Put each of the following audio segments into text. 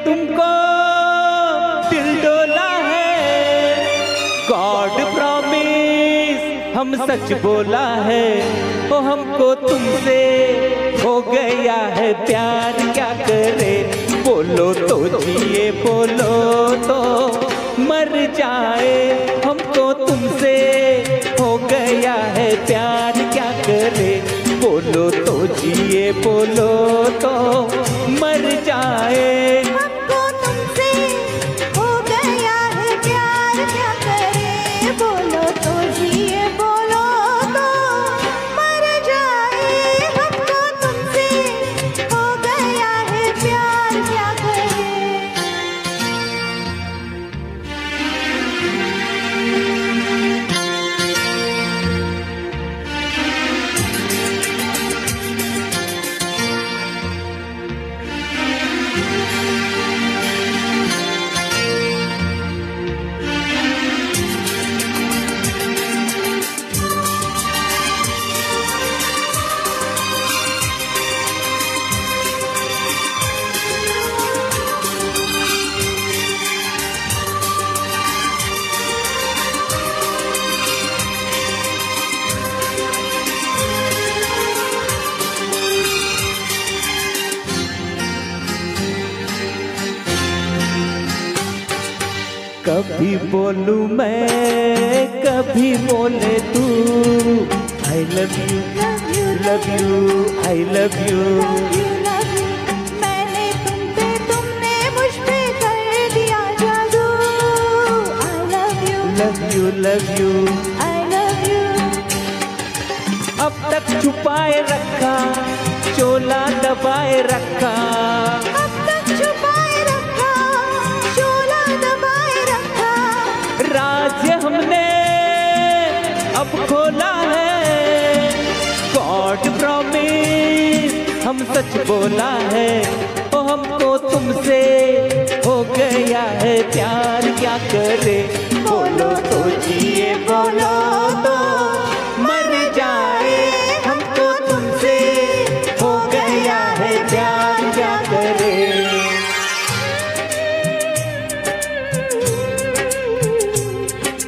तुमको दिल डोला है, गॉड प्रॉमिस हम सच बोला है, ओ हमको तुमसे हो गया है प्यार, क्या करे बोलो तो जिए बोलो तो मर जाए, हमको तुमसे हो गया है प्यार, क्या करे बोलो तो जिए बोलो तो मर जाए। हमको तुमसे हो गया है प्यार, क्या करे बोलो तो जिए बोलो तो मर जाए, हमको तुमसे हो गया है प्यार, क्या करे। कभी बोलूं मैं कभी बोले तू, I love you love you I love you. मैंने तुम पे तुमने मुझ पे कर दिया जादू, I love you love you love you. I love you. अब तक छुपाए रखा चोला दबाए रखा, अब तक छुपाए रखा चोला दबाए रखा, राज हमने अब खोला है, गॉड प्रॉमिस हम सच बोला है, ओ हमको तुमसे हो गया है प्यार, क्या करे बोलो तो जिए बोलो तो मर जाए, हमको तुमसे हो गया है प्यार, क्या करे।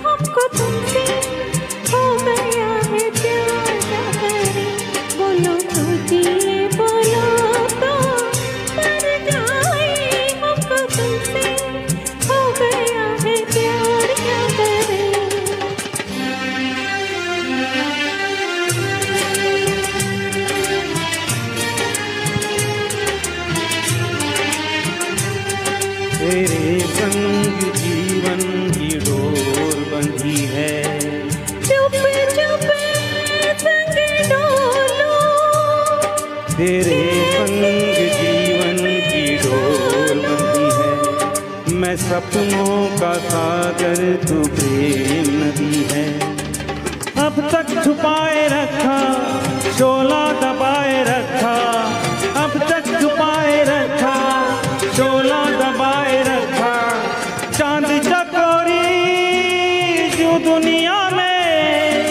हमको तुमसे हो गया है प्यार, क्या करे बोलो तो जिए बोलो तो मर जाए, हमको तुमसे हो गया है प्यार, क्या करे। तेरे संग जीवन की डोर बंधी है, चुप चुप संग डोलो, तेरे संग जीवन की डोर बंधी है, मैं सपनों का सागर तू प्रेम नदी है। अब तक छुपाए रखा शोला दबाए रखा, अब तक छुपाए रखा शोला दबाए रखा, चांद चकोरी जो दुनिया में,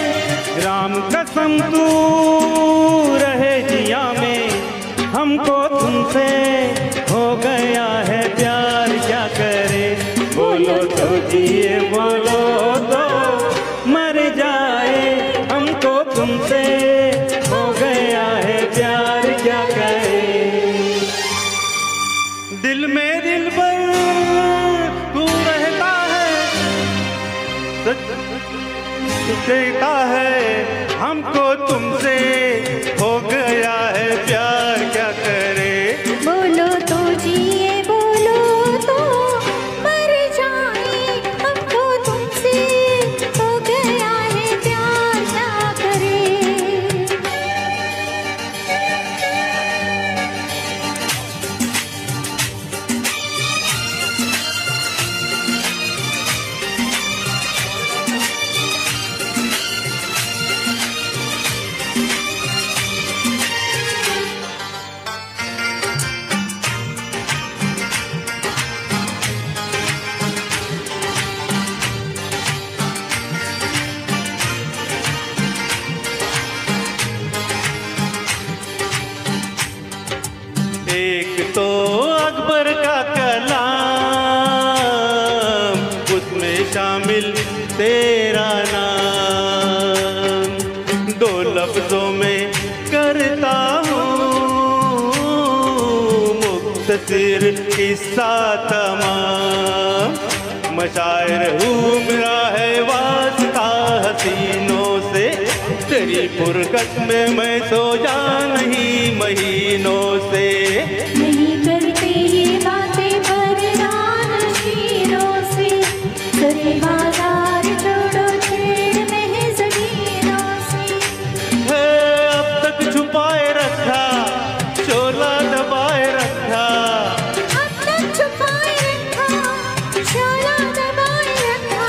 राम कसम तू रहे जिया में, हमको तुमसे हो गया है प्यार, क्या करे बोलो तो जिए बोलो तो मर जाए, हमको तुमसे हो गया है प्यार, क्या करे। दिल में दिल पर तू रहता है, सच कहता है, हमको तुमसे हो गया है प्यार, क्या करे बोलो तो जिए बोलो तो मर जाए, हमको तुमसे हो गया है प्यार, क्या करे। एक तो अकबर का कला तेरा नाम, दो लफ्जों में करता हूँ मुख्तसर किस्सा तमाम। मशायर हूँ मेरा है वास्ता हसीनों से, तेरी फुरकत में मैं सो जा नहीं महीनों से। नहीं करते ये बातें बरदान शीरों से, सरे बाजार छोड़ो छेड़ में ज़मीनों से। है अब तक छुपाए रखा, शोला दबाए रखा, अब तक छुपाए रखा, शोला दबाए रखा।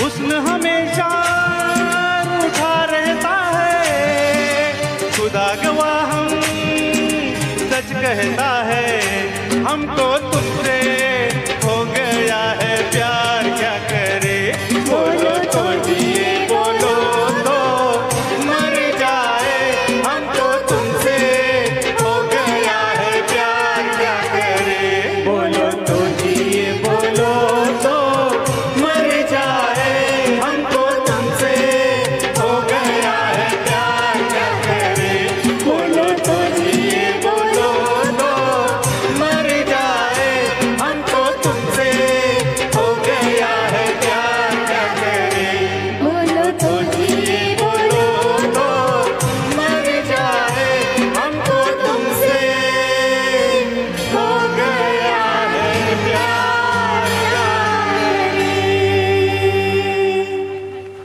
हुस्न हमेशा उठा रहता है, खुदा गवाह हम सच कहता है, हमको तुमसे हो गया है प्यार क्या करे। बोलो तो जिए बोलो तो मर जाए, हमको तुमसे हो गया है प्यार क्या करे। बोलो तो जिए बोलो तो मर जाए, हमको तुमसे हो गया है प्यार क्या करे। बोलो तो जिए बोलो तो मर जाए, हमको तुमसे हो गया है प्यार क्या करे। बोलो तो जिए बोलो तो मर जाए, हमको तुमसे हो गया है प्यार क्या करे।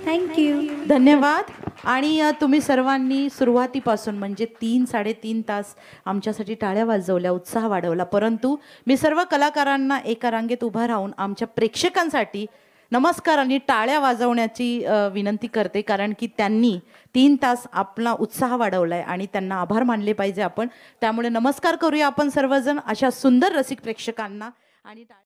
Thank you. धन्यवाद. आणि तुम्ही सर्वांनी सुरुवातीपासून म्हणजे 3-3.5 तास आमच्यासाठी टाळ्या वाजवल्या, उत्साह वाढवला. परंतु मी सर्व कलाकारांना एका रांगेत उभा राहून आमच्या प्रेक्षकांसाठी नमस्कार आणि टाळ्या वाजवण्याची विनंती करते, कारण की त्यांनी 3 तास आपला उत्साह वाढवलाय आणि त्यांना आभार मानले पाहिजे आपण. त्यामुळे नमस्कार करूया आपण सर्वजण अशा सुंदर रसिक प्रेक्षकांना आणि